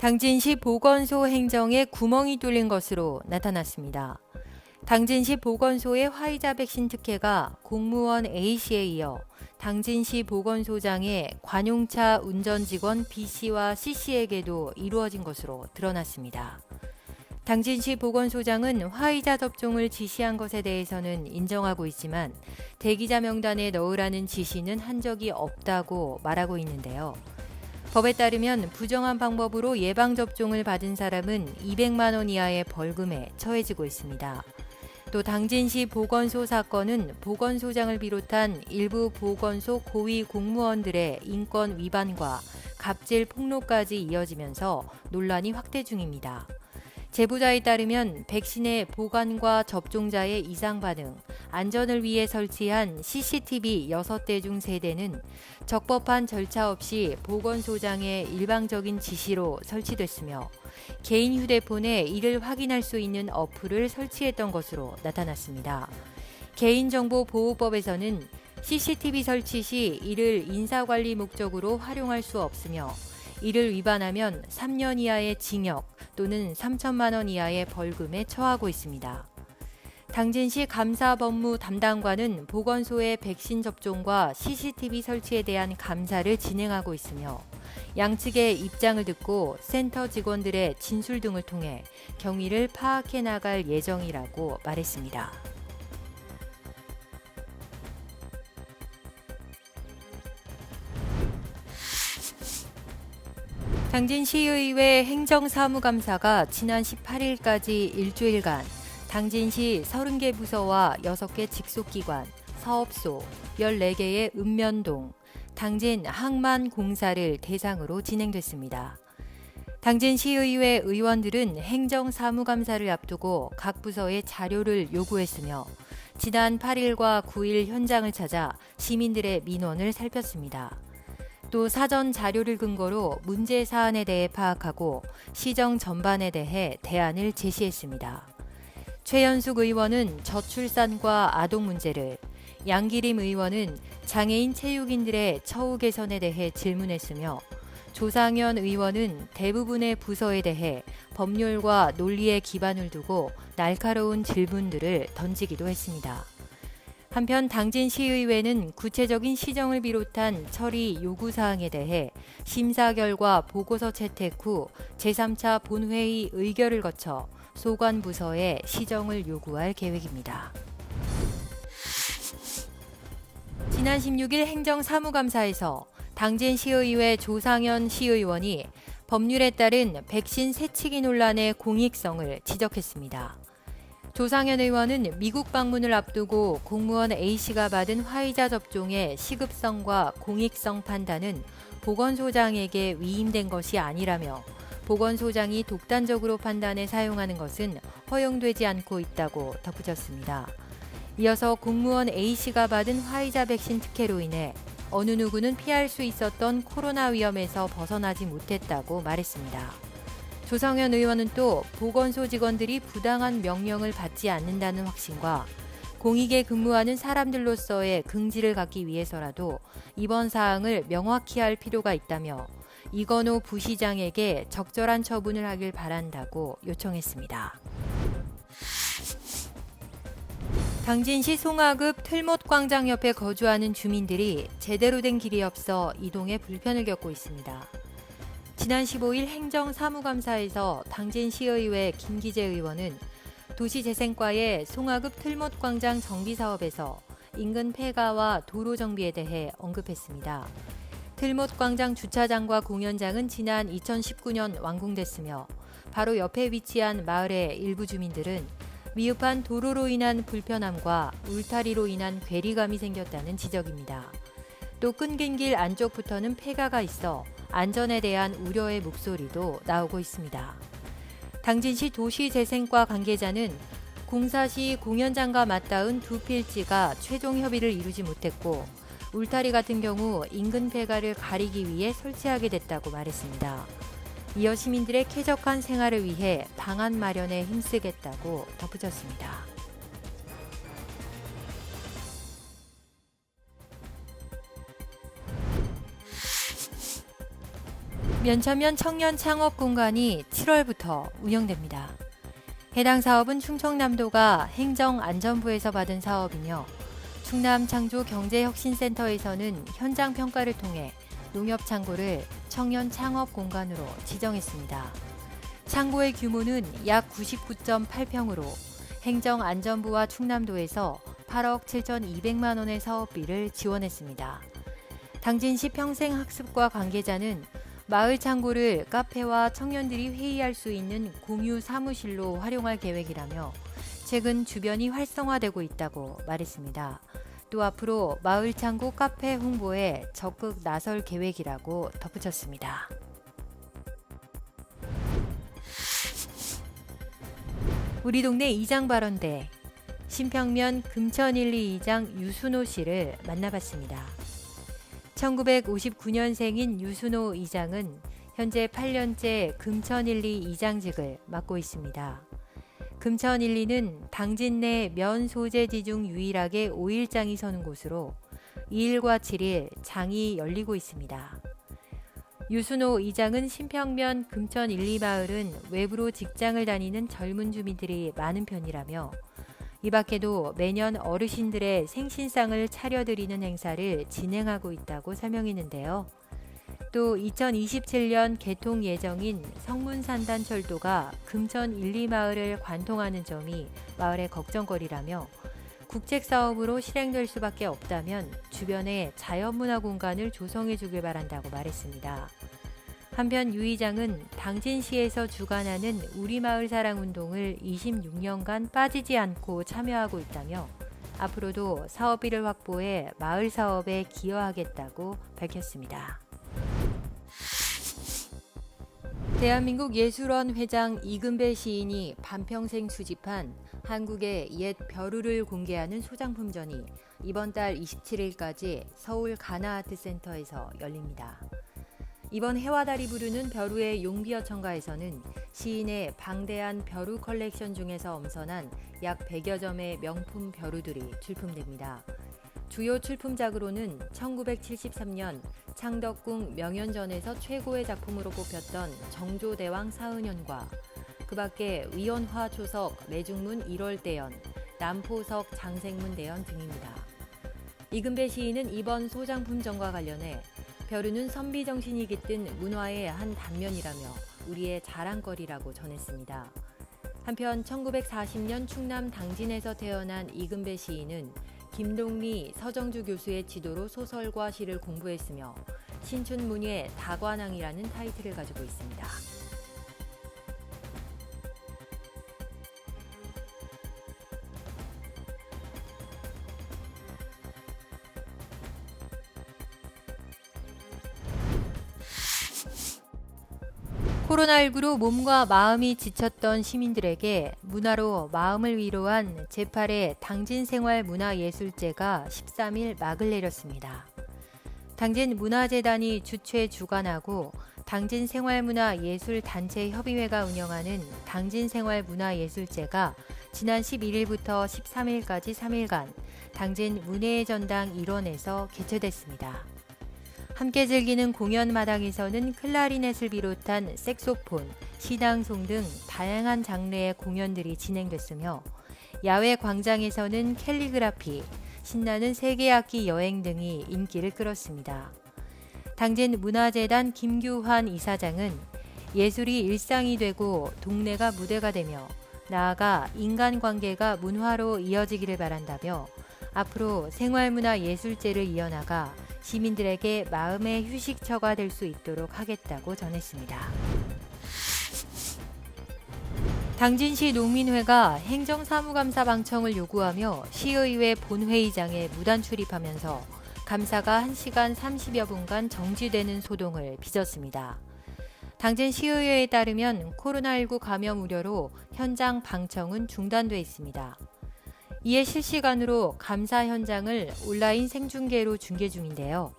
당진시 보건소 행정에 구멍이 뚫린 것으로 나타났습니다. 당진시 보건소의 화이자 백신 특혜가 공무원 A씨에 이어 당진시 보건소장의 관용차 운전직원 B씨와 C씨에게도 이루어진 것으로 드러났습니다. 당진시 보건소장은 화이자 접종을 지시한 것에 대해서는 인정하고 있지만 대기자 명단에 넣으라는 지시는 한 적이 없다고 말하고 있는데요. 법에 따르면 부정한 방법으로 예방접종을 받은 사람은 200만 원 이하의 벌금에 처해지고 있습니다. 또 당진시 보건소 사건은 보건소장을 비롯한 일부 보건소 고위 공무원들의 인권 위반과 갑질 폭로까지 이어지면서 논란이 확대 중입니다. 제보자에 따르면 백신의 보관과 접종자의 이상 반응, 안전을 위해 설치한 CCTV 6대 중 3대는 적법한 절차 없이 보건소장의 일방적인 지시로 설치됐으며 개인 휴대폰에 이를 확인할 수 있는 어플을 설치했던 것으로 나타났습니다. 개인정보보호법에서는 CCTV 설치 시 이를 인사관리 목적으로 활용할 수 없으며 이를 위반하면 3년 이하의 징역 또는 3천만 원 이하의 벌금에 처하고 있습니다. 당진시 감사법무 담당관은 보건소의 백신 접종과 CCTV 설치에 대한 감사를 진행하고 있으며 양측의 입장을 듣고 센터 직원들의 진술 등을 통해 경위를 파악해 나갈 예정이라고 말했습니다. 당진시의회 행정사무감사가 지난 18일까지 일주일간 당진시 30개 부서와 6개 직속기관, 사업소, 14개의 읍면동, 당진 항만공사를 대상으로 진행됐습니다. 당진시의회 의원들은 행정사무감사를 앞두고 각 부서에 자료를 요구했으며 지난 8일과 9일 현장을 찾아 시민들의 민원을 살폈습니다. 또 사전 자료를 근거로 문제 사안에 대해 파악하고 시정 전반에 대해 대안을 제시했습니다. 최연숙 의원은 저출산과 아동 문제를, 양기림 의원은 장애인 체육인들의 처우 개선에 대해 질문했으며 조상현 의원은 대부분의 부서에 대해 법률과 논리에 기반을 두고 날카로운 질문들을 던지기도 했습니다. 한편 당진시의회는 구체적인 시정을 비롯한 처리 요구사항에 대해 심사 결과 보고서 채택 후 제3차 본회의 의결을 거쳐 소관부서에 시정을 요구할 계획입니다. 지난 16일 행정사무감사에서 당진시의회 조상현 시의원이 법률에 따른 백신 세치기 논란의 공익성을 지적했습니다. 조상현 의원은 미국 방문을 앞두고 공무원 A씨가 받은 화이자 접종의 시급성과 공익성 판단은 보건소장에게 위임된 것이 아니라며 보건소장이 독단적으로 판단해 사용하는 것은 허용되지 않고 있다고 덧붙였습니다. 이어서 공무원 A씨가 받은 화이자 백신 특혜로 인해 어느 누구는 피할 수 있었던 코로나 위험에서 벗어나지 못했다고 말했습니다. 조상현 의원은 또 보건소 직원들이 부당한 명령을 받지 않는다는 확신과 공익에 근무하는 사람들로서의 긍지를 갖기 위해서라도 이번 사항을 명확히 할 필요가 있다며 이건호 부시장에게 적절한 처분을 하길 바란다고 요청했습니다. 당진시 송하급 틀못광장 옆에 거주하는 주민들이 제대로 된 길이 없어 이동에 불편을 겪고 있습니다. 지난 15일 행정사무감사에서 당진시의회 김기재 의원은 도시재생과의 송하급 틀못광장 정비사업에서 인근 폐가와 도로 정비에 대해 언급했습니다. 틀못광장 주차장과 공연장은 지난 2019년 완공됐으며 바로 옆에 위치한 마을의 일부 주민들은 미흡한 도로로 인한 불편함과 울타리로 인한 괴리감이 생겼다는 지적입니다. 또 끊긴 길 안쪽부터는 폐가가 있어 안전에 대한 우려의 목소리도 나오고 있습니다. 당진시 도시재생과 관계자는 공사 시 공연장과 맞닿은 두 필지가 최종 협의를 이루지 못했고 울타리 같은 경우 인근 폐가를 가리기 위해 설치하게 됐다고 말했습니다. 이어 시민들의 쾌적한 생활을 위해 방안 마련에 힘쓰겠다고 덧붙였습니다. 면천면 청년 창업 공간이 7월부터 운영됩니다. 해당 사업은 충청남도가 행정안전부에서 받은 사업이며 충남창조경제혁신센터에서는 현장 평가를 통해 농협 창고를 청년 창업 공간으로 지정했습니다. 창고의 규모는 약 99.8평으로 행정안전부와 충남도에서 8억 7,200만 원의 사업비를 지원했습니다. 당진시 평생학습과 관계자는 마을 창고를 카페와 청년들이 회의할 수 있는 공유 사무실로 활용할 계획이라며 최근 주변이 활성화되고 있다고 말했습니다. 또 앞으로 마을 창고 카페 홍보에 적극 나설 계획이라고 덧붙였습니다. 우리 동네 이장 발언대 신평면 금천1, 2이장 유순호 씨를 만나봤습니다. 1959년생인 유순호 이장은 현재 8년째 금천1, 2이장직을 맡고 있습니다. 금천1, 2는 당진 내 면 소재지 중 유일하게 5일장이 서는 곳으로 2일과 7일 장이 열리고 있습니다. 유순호 이장은 신평면 금천 1, 2마을은 외부로 직장을 다니는 젊은 주민들이 많은 편이라며 이 밖에도 매년 어르신들의 생신상을 차려드리는 행사를 진행하고 있다고 설명했는데요. 또 2027년 개통 예정인 성문산단철도가 금천 1, 2마을을 관통하는 점이 마을의 걱정거리라며 국책사업으로 실행될 수밖에 없다면 주변에 자연문화 공간을 조성해 주길 바란다고 말했습니다. 한편 유 이장은 당진시에서 주관하는 우리마을 사랑운동을 26년간 빠지지 않고 참여하고 있다며 앞으로도 사업비를 확보해 마을 사업에 기여하겠다고 밝혔습니다. 대한민국 예술원 회장 이금배 시인이 반평생 수집한 한국의 옛 벼루를 공개하는 소장품전이 이번 달 27일까지 서울 가나아트센터에서 열립니다. 이번 해와달이 부르는 벼루의 용비어 청가에서는 시인의 방대한 벼루 컬렉션 중에서 엄선한 약 100여 점의 명품 벼루들이 출품됩니다. 주요 출품작으로는 1973년 창덕궁 명연전에서 최고의 작품으로 뽑혔던 정조대왕 사은연과 그 밖에 위원화 초석 매중문 1월대연, 남포석 장생문 대연 등입니다. 이금배 시인은 이번 소장품전과 관련해 벼루는 선비정신이 깃든 문화의 한 단면이라며 우리의 자랑거리라고 전했습니다. 한편 1940년 충남 당진에서 태어난 이금배 시인은 김동미 서정주 교수의 지도로 소설과 시를 공부했으며 신춘문예 다관왕이라는 타이틀을 가지고 있습니다. 코로나19로 몸과 마음이 지쳤던 시민들에게 문화로 마음을 위로한 제8회 당진생활문화예술제가 13일 막을 내렸습니다. 당진문화재단이 주최 주관하고 당진생활문화예술단체협의회가 운영하는 당진생활문화예술제가 지난 11일부터 13일까지 3일간 당진 문예의 전당 일원에서 개최됐습니다. 함께 즐기는 공연 마당에서는 클라리넷을 비롯한 색소폰, 시당송 등 다양한 장르의 공연들이 진행됐으며 야외 광장에서는 캘리그라피, 신나는 세계악기 여행 등이 인기를 끌었습니다. 당진 문화재단 김규환 이사장은 예술이 일상이 되고 동네가 무대가 되며 나아가 인간관계가 문화로 이어지기를 바란다며 앞으로 생활문화예술제를 이어나가 시민들에게 마음의 휴식처가 될 수 있도록 하겠다고 전했습니다. 당진시 농민회가 행정사무감사 방청을 요구하며 시의회 본회의장에 무단 출입하면서 감사가 1시간 30여 분간 정지되는 소동을 빚었습니다. 당진시의회에 따르면 코로나19 감염 우려로 현장 방청은 중단돼 있습니다. 이에 실시간으로 감사 현장을 온라인 생중계로 중계 중인데요.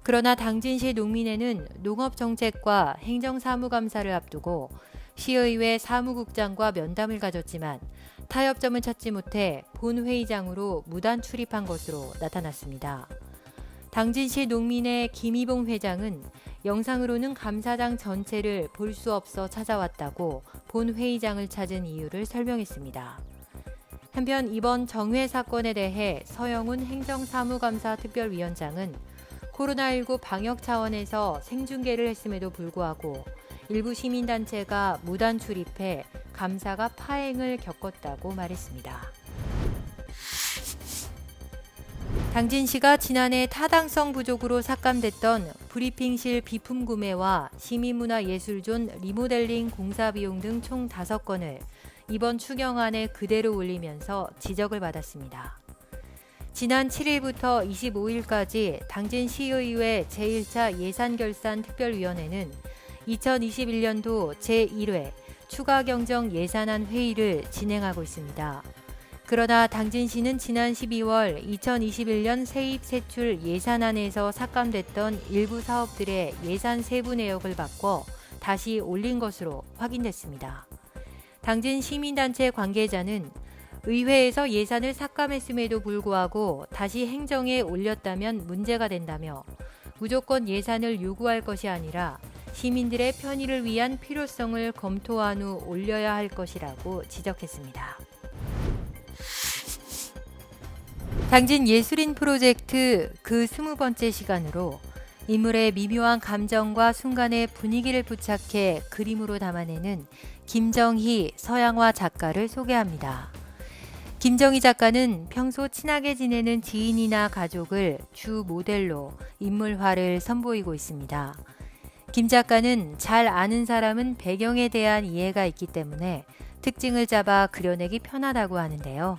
그러나 당진시 농민회는 농업정책과 행정사무감사를 앞두고 시의회 사무국장과 면담을 가졌지만 타협점을 찾지 못해 본회의장으로 무단 출입한 것으로 나타났습니다. 당진시 농민회 김희봉 회장은 영상으로는 감사장 전체를 볼 수 없어 찾아왔다고 본 회의장을 찾은 이유를 설명했습니다. 한편 이번 정회 사건에 대해 서영훈 행정사무감사 특별위원장은 코로나19 방역 차원에서 생중계를 했음에도 불구하고 일부 시민단체가 무단 출입해 감사가 파행을 겪었다고 말했습니다. 당진시가 지난해 타당성 부족으로 삭감됐던 브리핑실 비품 구매와 시민문화예술존 리모델링 공사 비용 등 총 5건을 이번 추경안에 그대로 올리면서 지적을 받았습니다. 지난 7일부터 25일까지 당진시의회 제1차 예산결산특별위원회는 2021년도 제1회 추가경정 예산안 회의를 진행하고 있습니다. 그러나 당진시는 지난 12월 2021년 세입세출 예산안에서 삭감됐던 일부 사업들의 예산 세부 내역을 바꿔 다시 올린 것으로 확인됐습니다. 당진 시민단체 관계자는 의회에서 예산을 삭감했음에도 불구하고 다시 행정에 올렸다면 문제가 된다며 무조건 예산을 요구할 것이 아니라 시민들의 편의를 위한 필요성을 검토한 후 올려야 할 것이라고 지적했습니다. 당진 예술인 프로젝트 그 20번째 시간으로 인물의 미묘한 감정과 순간의 분위기를 부착해 그림으로 담아내는 김정희 서양화 작가를 소개합니다. 김정희 작가는 평소 친하게 지내는 지인이나 가족을 주 모델로 인물화를 선보이고 있습니다. 김 작가는 잘 아는 사람은 배경에 대한 이해가 있기 때문에 특징을 잡아 그려내기 편하다고 하는데요.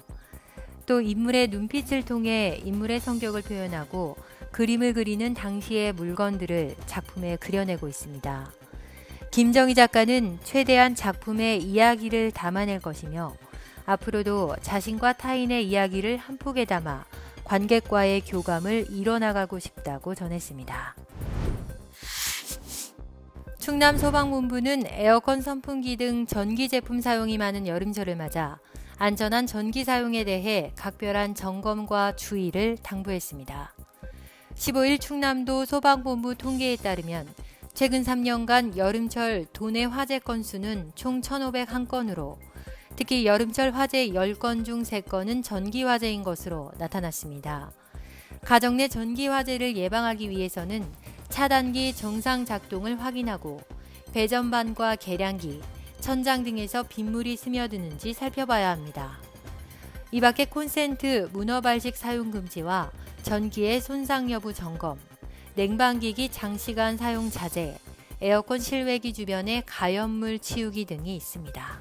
또 인물의 눈빛을 통해 인물의 성격을 표현하고 그림을 그리는 당시의 물건들을 작품에 그려내고 있습니다. 김정희 작가는 최대한 작품의 이야기를 담아낼 것이며 앞으로도 자신과 타인의 이야기를 한 폭에 담아 관객과의 교감을 이뤄나가고 싶다고 전했습니다. 충남소방본부는 에어컨 선풍기 등 전기 제품 사용이 많은 여름철을 맞아 안전한 전기 사용에 대해 각별한 점검과 주의를 당부했습니다. 15일 충남도 소방본부 통계에 따르면 최근 3년간 여름철 도내 화재 건수는 총 1,501건으로 특히 여름철 화재 10건 중 3건은 전기 화재인 것으로 나타났습니다. 가정 내 전기 화재를 예방하기 위해서는 차단기 정상 작동을 확인하고 배전반과 계량기, 천장 등에서 빗물이 스며드는지 살펴봐야 합니다. 이 밖에 콘센트, 문어 발식 사용 금지와 전기의 손상 여부 점검, 냉방기기 장시간 사용 자제, 에어컨 실외기 주변의 가연물 치우기 등이 있습니다.